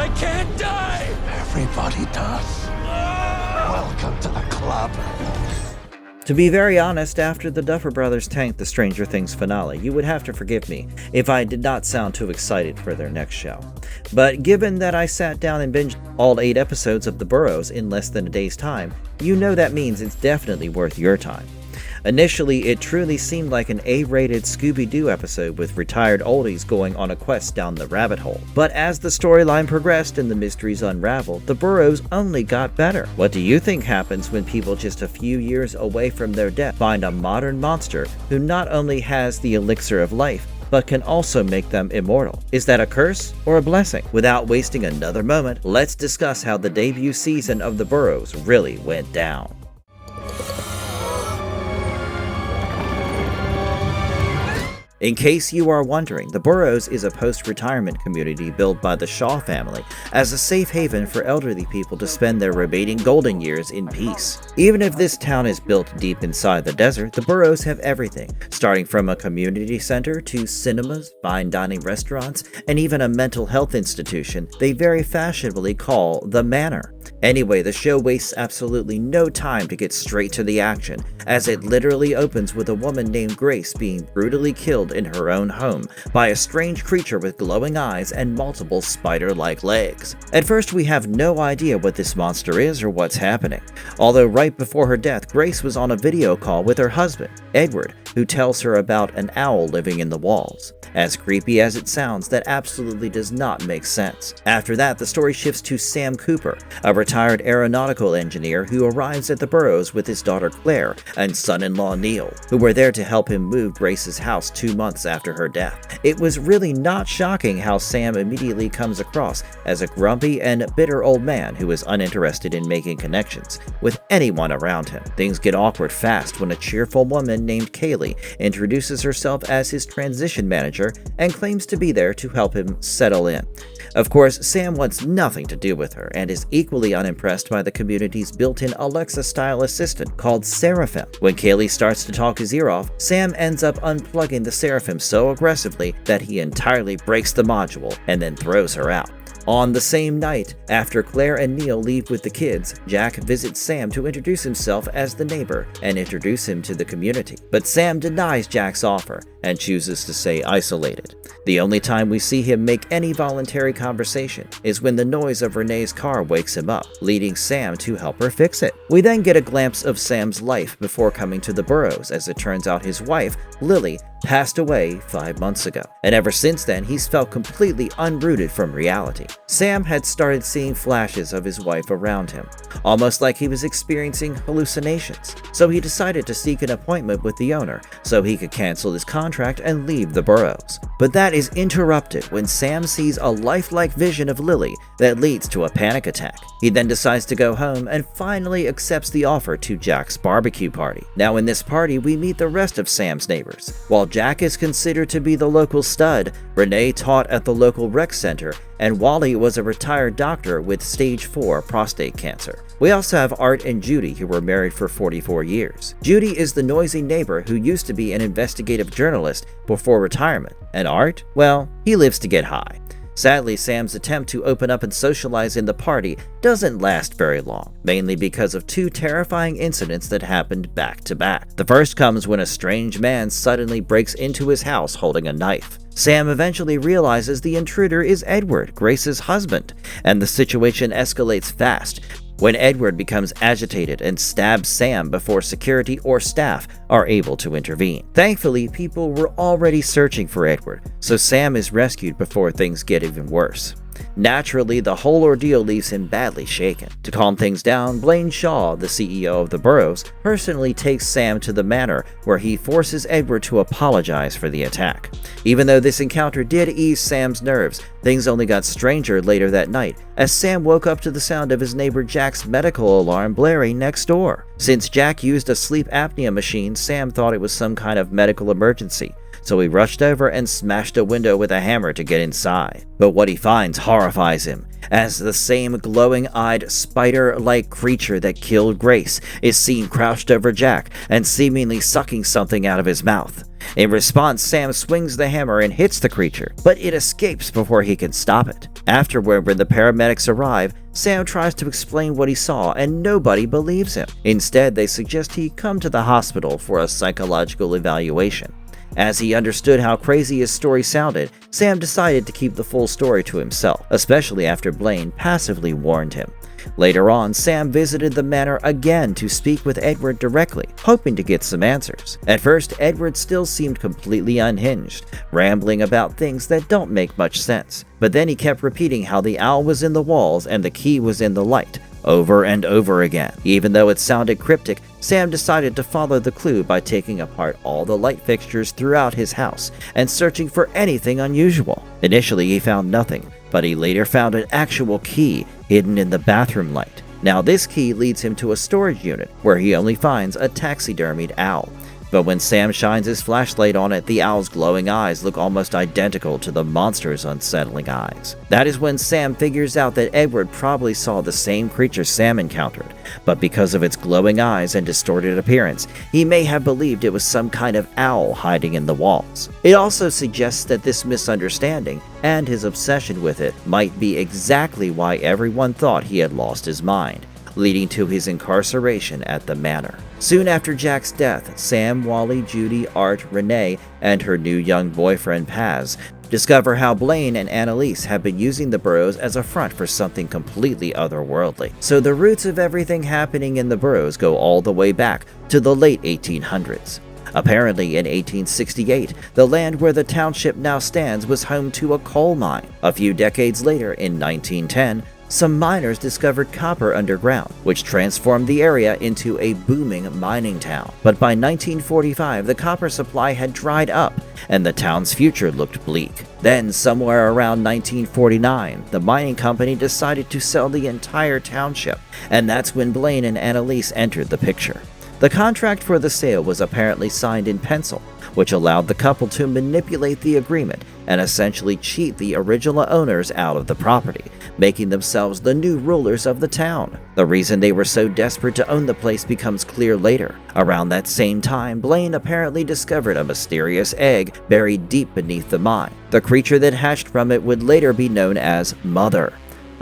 I can't die! Everybody does. Welcome to the club. To be very honest, after the Duffer Brothers tanked the Stranger Things finale, you would have to forgive me if I did not sound too excited for their next show. But given that I sat down and binged all 8 episodes of the Burrows in less than a day's time, you know that means it's definitely worth your time. Initially, it truly seemed like an A-rated Scooby-Doo episode with retired oldies going on a quest down the rabbit hole. But as the storyline progressed and the mysteries unraveled, the Burrows only got better. What do you think happens when people just a few years away from their death find a modern monster who not only has the elixir of life, but can also make them immortal? Is that a curse or a blessing? Without wasting another moment, let's discuss how the debut season of the Burrows really went down. In case you are wondering, the Burrows is a post-retirement community built by the Shaw family as a safe haven for elderly people to spend their remaining golden years in peace. Even if this town is built deep inside the desert, the Burrows have everything, starting from a community center to cinemas, fine dining restaurants, and even a mental health institution they very fashionably call the Manor. Anyway, the show wastes absolutely no time to get straight to the action, as it literally opens with a woman named Grace being brutally killed in her own home by a strange creature with glowing eyes and multiple spider-like legs. At first, we have no idea what this monster is or what's happening, although right before her death, Grace was on a video call with her husband, Edward, who tells her about an owl living in the walls. As creepy as it sounds, that absolutely does not make sense. After that, the story shifts to Sam Cooper, a retired aeronautical engineer who arrives at the Burrows with his daughter Claire and son-in-law Neil, who were there to help him move Grace's house 2 months after her death. It was really not shocking how Sam immediately comes across as a grumpy and bitter old man who is uninterested in making connections with anyone around him. Things get awkward fast when a cheerful woman named Kaylee introduces herself as his transition manager and claims to be there to help him settle in. Of course, Sam wants nothing to do with her and is equally unimpressed by the community's built-in Alexa-style assistant called Seraphim. When Kaylee starts to talk his ear off, Sam ends up unplugging the Seraphim so aggressively that he entirely breaks the module and then throws her out. On the same night, after Claire and Neil leave with the kids, Jack visits Sam to introduce himself as the neighbor and introduce him to the community. But Sam denies Jack's offer and chooses to stay isolated. The only time we see him make any voluntary conversation is when the noise of Renee's car wakes him up, leading Sam to help her fix it. We then get a glimpse of Sam's life before coming to the Burrows, as it turns out his wife, Lily, passed away 5 months ago, and ever since then he's felt completely unrooted from reality. Sam had started seeing flashes of his wife around him, almost like he was experiencing hallucinations, so he decided to seek an appointment with the owner so he could cancel his contract and leave the Burrows. But that is interrupted when Sam sees a lifelike vision of Lily that leads to a panic attack. He then decides to go home and finally accepts the offer to Jack's barbecue party. Now in this party, we meet the rest of Sam's neighbors. While Jack is considered to be the local stud, Renee taught at the local rec center, and Wally was a retired doctor with stage 4 prostate cancer. We also have Art and Judy, who were married for 44 years. Judy is the noisy neighbor who used to be an investigative journalist before retirement, and Art, well, he lives to get high. Sadly, Sam's attempt to open up and socialize in the party doesn't last very long, mainly because of 2 terrifying incidents that happened back to back. The first comes when a strange man suddenly breaks into his house holding a knife. Sam eventually realizes the intruder is Edward, Grace's husband, and the situation escalates fast when Edward becomes agitated and stabs Sam before security or staff are able to intervene. Thankfully, people were already searching for Edward, so Sam is rescued before things get even worse. Naturally, the whole ordeal leaves him badly shaken. To calm things down, Blaine Shaw, the CEO of the Burrows, personally takes Sam to the manor, where he forces Edward to apologize for the attack. Even though this encounter did ease Sam's nerves, things only got stranger later that night, as Sam woke up to the sound of his neighbor Jack's medical alarm blaring next door. Since Jack used a sleep apnea machine, Sam thought it was some kind of medical emergency, so he rushed over and smashed a window with a hammer to get inside. But what he finds horrifies him, as the same glowing-eyed, spider-like creature that killed Grace is seen crouched over Jack and seemingly sucking something out of his mouth. In response, Sam swings the hammer and hits the creature, but it escapes before he can stop it. Afterward, when the paramedics arrive, Sam tries to explain what he saw and nobody believes him. Instead, they suggest he come to the hospital for a psychological evaluation. As he understood how crazy his story sounded, Sam decided to keep the full story to himself, especially after Blaine passively warned him. Later on, Sam visited the manor again to speak with Edward directly, hoping to get some answers. At first, Edward still seemed completely unhinged, rambling about things that don't make much sense. But then he kept repeating how the owl was in the walls and the key was in the light, over and over again. Even though it sounded cryptic, Sam decided to follow the clue by taking apart all the light fixtures throughout his house and searching for anything unusual. Initially, he found nothing, but he later found an actual key hidden in the bathroom light. Now this key leads him to a storage unit where he only finds a taxidermied owl. But when Sam shines his flashlight on it, the owl's glowing eyes look almost identical to the monster's unsettling eyes. That is when Sam figures out that Edward probably saw the same creature Sam encountered, but because of its glowing eyes and distorted appearance, he may have believed it was some kind of owl hiding in the walls. It also suggests that this misunderstanding and his obsession with it might be exactly why everyone thought he had lost his mind, leading to his incarceration at the manor. Soon after Jack's death, Sam, Wally, Judy, Art, Renee, and her new young boyfriend Paz discover how Blaine and Annalise have been using the Burrows as a front for something completely otherworldly. So the roots of everything happening in the Burrows go all the way back to the late 1800s. Apparently, in 1868, the land where the township now stands was home to a coal mine. A few decades later, in 1910, some miners discovered copper underground, which transformed the area into a booming mining town. But by 1945, the copper supply had dried up, and the town's future looked bleak. Then, somewhere around 1949, the mining company decided to sell the entire township, and that's when Blaine and Annalise entered the picture. The contract for the sale was apparently signed in pencil, which allowed the couple to manipulate the agreement and essentially cheat the original owners out of the property, making themselves the new rulers of the town. The reason they were so desperate to own the place becomes clear later. Around that same time, Blaine apparently discovered a mysterious egg buried deep beneath the mine. The creature that hatched from it would later be known as Mother.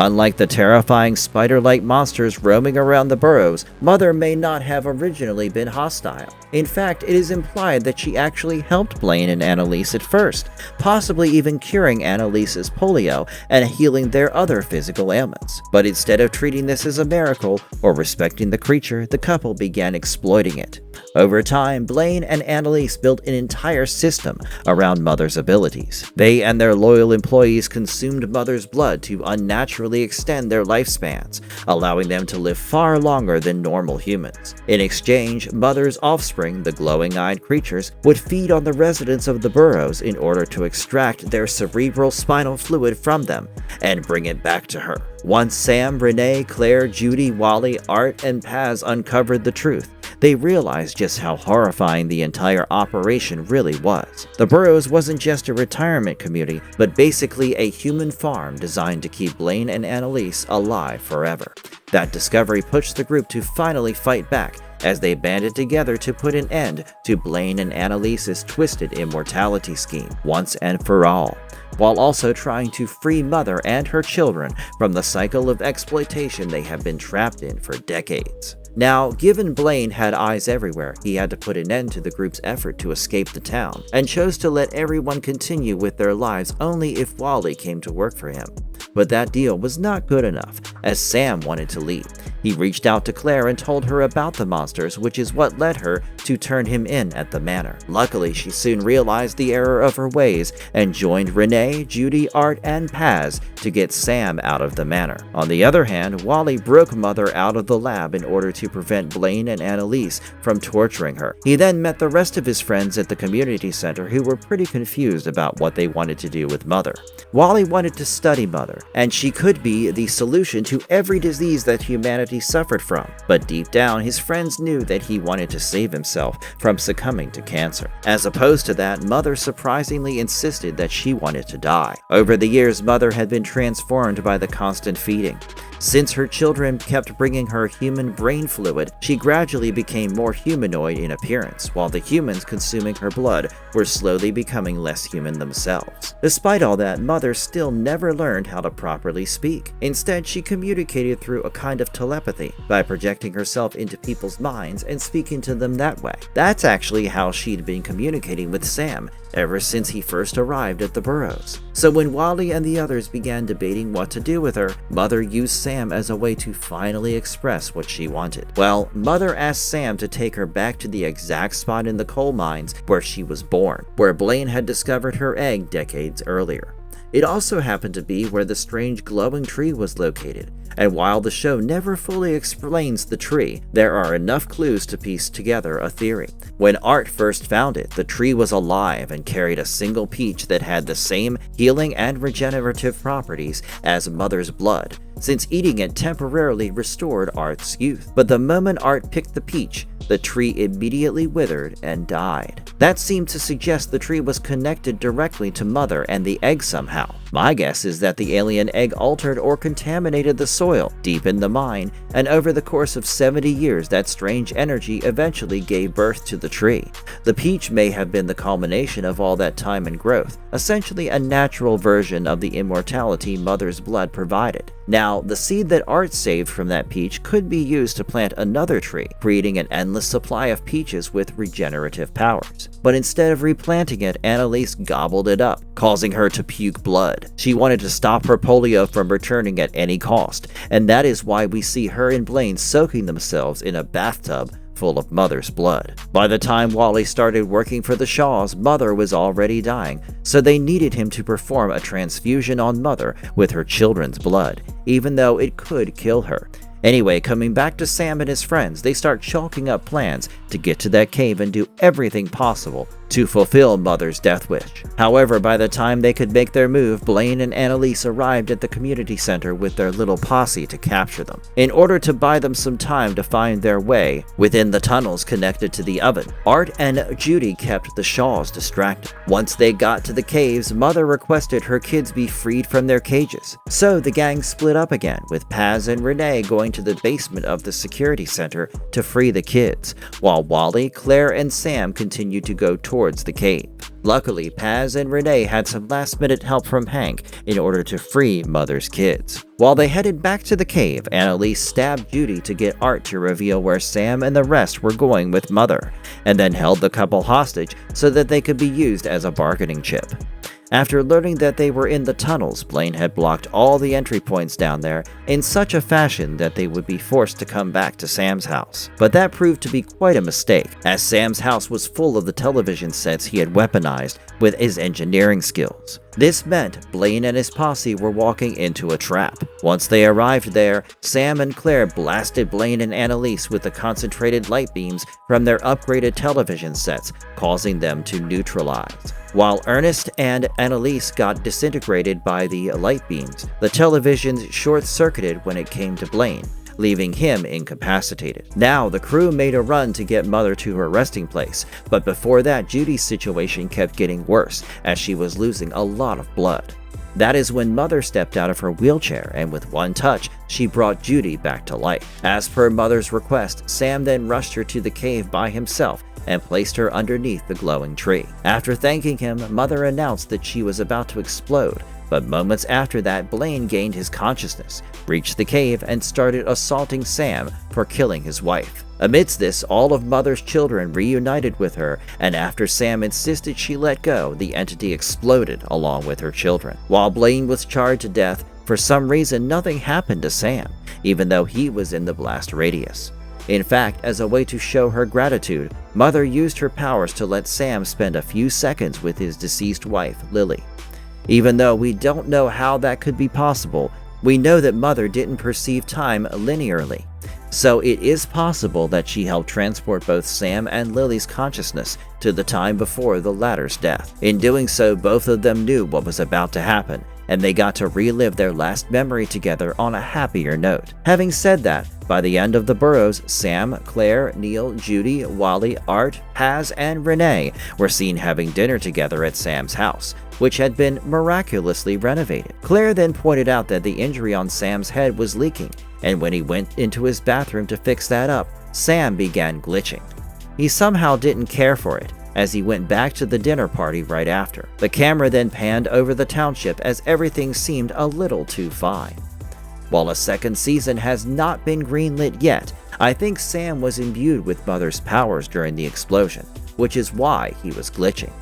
Unlike the terrifying spider-like monsters roaming around the Burrows, Mother may not have originally been hostile. In fact, it is implied that she actually helped Blaine and Annalise at first, possibly even curing Annalise's polio and healing their other physical ailments. But instead of treating this as a miracle or respecting the creature, the couple began exploiting it. Over time, Blaine and Annalise built an entire system around Mother's abilities. They and their loyal employees consumed Mother's blood to unnaturally extend their lifespans, allowing them to live far longer than normal humans. In exchange, Mother's offspring, the glowing-eyed creatures, would feed on the residents of the Burrows in order to extract their cerebral spinal fluid from them and bring it back to her. Once Sam, Renee, Claire, Judy, Wally, Art, and Paz uncovered the truth, they realized just how horrifying the entire operation really was. The Burrows wasn't just a retirement community, but basically a human farm designed to keep Blaine and Annalise alive forever. That discovery pushed the group to finally fight back as they banded together to put an end to Blaine and Annalise's twisted immortality scheme once and for all, while also trying to free Mother and her children from the cycle of exploitation they have been trapped in for decades. Now, given Blaine had eyes everywhere, he had to put an end to the group's effort to escape the town, and chose to let everyone continue with their lives only if Wally came to work for him. But that deal was not good enough, as Sam wanted to leave. He reached out to Claire and told her about the monsters, which is what led her to turn him in at the manor. Luckily, she soon realized the error of her ways and joined Renee, Judy, Art, and Paz to get Sam out of the manor. On the other hand, Wally broke Mother out of the lab in order to prevent Blaine and Annalise from torturing her. He then met the rest of his friends at the community center who were pretty confused about what they wanted to do with Mother. Wally wanted to study Mother, and she could be the solution to every disease that humanity suffered from. But deep down, his friends knew that he wanted to save himself from succumbing to cancer. As opposed to that, Mother surprisingly insisted that she wanted to die. Over the years, Mother had been transformed by the constant feeding. Since her children kept bringing her human brain fluid, she gradually became more humanoid in appearance, while the humans consuming her blood were slowly becoming less human themselves. Despite all that, Mother still never learned how to properly speak. Instead, she communicated through a kind of telepathy, by projecting herself into people's minds and speaking to them that way. That's actually how she'd been communicating with Sam ever since he first arrived at the Burrows. So when Wally and the others began debating what to do with her, Mother used Sam as a way to finally express what she wanted. Well, Mother asked Sam to take her back to the exact spot in the coal mines where she was born, where Blaine had discovered her egg decades earlier. It also happened to be where the strange glowing tree was located, and while the show never fully explains the tree, there are enough clues to piece together a theory. When Art first found it, the tree was alive and carried a single peach that had the same healing and regenerative properties as Mother's blood, since eating it temporarily restored Art's youth. But the moment Art picked the peach, the tree immediately withered and died. That seemed to suggest the tree was connected directly to Mother and the egg somehow. My guess is that the alien egg altered or contaminated the soil deep in the mine, and over the course of 70 years that strange energy eventually gave birth to the tree. The peach may have been the culmination of all that time and growth, essentially a natural version of the immortality Mother's blood provided. Now, the seed that Art saved from that peach could be used to plant another tree, creating an endless supply of peaches with regenerative powers. But instead of replanting it, Annalise gobbled it up, causing her to puke blood. She wanted to stop her polio from returning at any cost, and that is why we see her and Blaine soaking themselves in a bathtub full of Mother's blood. By the time Wally started working for the Shaws, Mother was already dying, so they needed him to perform a transfusion on Mother with her children's blood, even though it could kill her. Anyway, coming back to Sam and his friends, they start chalking up plans to get to that cave and do everything possible to fulfill Mother's death wish. However, by the time they could make their move, Blaine and Annalise arrived at the community center with their little posse to capture them. In order to buy them some time to find their way within the tunnels connected to the oven, Art and Judy kept the Shaws distracted. Once they got to the caves, Mother requested her kids be freed from their cages. So the gang split up again, with Paz and Renee going to the basement of the security center to free the kids, while Wally, Claire, and Sam continued to go towards the cave. Luckily, Paz and Renee had some last-minute help from Hank in order to free Mother's kids. While they headed back to the cave, Annalise stabbed Judy to get Art to reveal where Sam and the rest were going with Mother, and then held the couple hostage so that they could be used as a bargaining chip. After learning that they were in the tunnels, Blaine had blocked all the entry points down there in such a fashion that they would be forced to come back to Sam's house. But that proved to be quite a mistake, as Sam's house was full of the television sets he had weaponized with his engineering skills. This meant Blaine and his posse were walking into a trap. Once they arrived there, Sam and Claire blasted Blaine and Annalise with the concentrated light beams from their upgraded television sets, causing them to neutralize. While Ernest and Annalise got disintegrated by the light beams, the televisions short-circuited when it came to Blaine, leaving him incapacitated. Now, the crew made a run to get Mother to her resting place, but before that, Judy's situation kept getting worse as she was losing a lot of blood. That is when Mother stepped out of her wheelchair, and with one touch, she brought Judy back to life. As per Mother's request, Sam then rushed her to the cave by himself and placed her underneath the glowing tree. After thanking him, Mother announced that she was about to explode, but moments after that, Blaine gained his consciousness, reached the cave, and started assaulting Sam for killing his wife. Amidst this, all of Mother's children reunited with her, and after Sam insisted she let go, the entity exploded along with her children. While Blaine was charred to death, for some reason nothing happened to Sam, even though he was in the blast radius. In fact, as a way to show her gratitude, Mother used her powers to let Sam spend a few seconds with his deceased wife, Lily. Even though we don't know how that could be possible, we know that Mother didn't perceive time linearly. So it is possible that she helped transport both Sam and Lily's consciousness to the time before the latter's death. In doing so, both of them knew what was about to happen, and they got to relive their last memory together on a happier note. Having said that, by the end of the Burrows, Sam, Claire, Neil, Judy, Wally, Art, Paz, and Renee were seen having dinner together at Sam's house, which had been miraculously renovated. Claire then pointed out that the injury on Sam's head was leaking, and when he went into his bathroom to fix that up, Sam began glitching. He somehow didn't care for it, as he went back to the dinner party right after. The camera then panned over the township as everything seemed a little too fine. While a second season has not been greenlit yet, I think Sam was imbued with Mother's powers during the explosion, which is why he was glitching.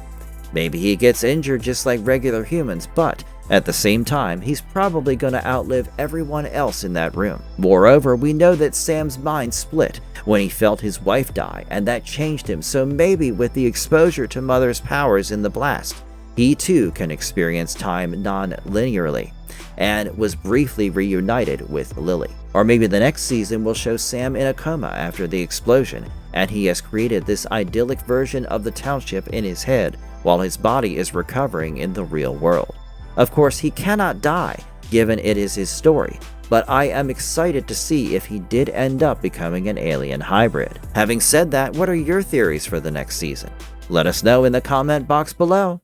Maybe he gets injured just like regular humans, but at the same time, he's probably gonna outlive everyone else in that room. Moreover, we know that Sam's mind split when he felt his wife die, and that changed him, so maybe with the exposure to Mother's powers in the blast, he too can experience time non-linearly, and was briefly reunited with Lily. Or maybe the next season will show Sam in a coma after the explosion, and he has created this idyllic version of the township in his head while his body is recovering in the real world. Of course, he cannot die, given it is his story, but I am excited to see if he did end up becoming an alien hybrid. Having said that, what are your theories for the next season? Let us know in the comment box below.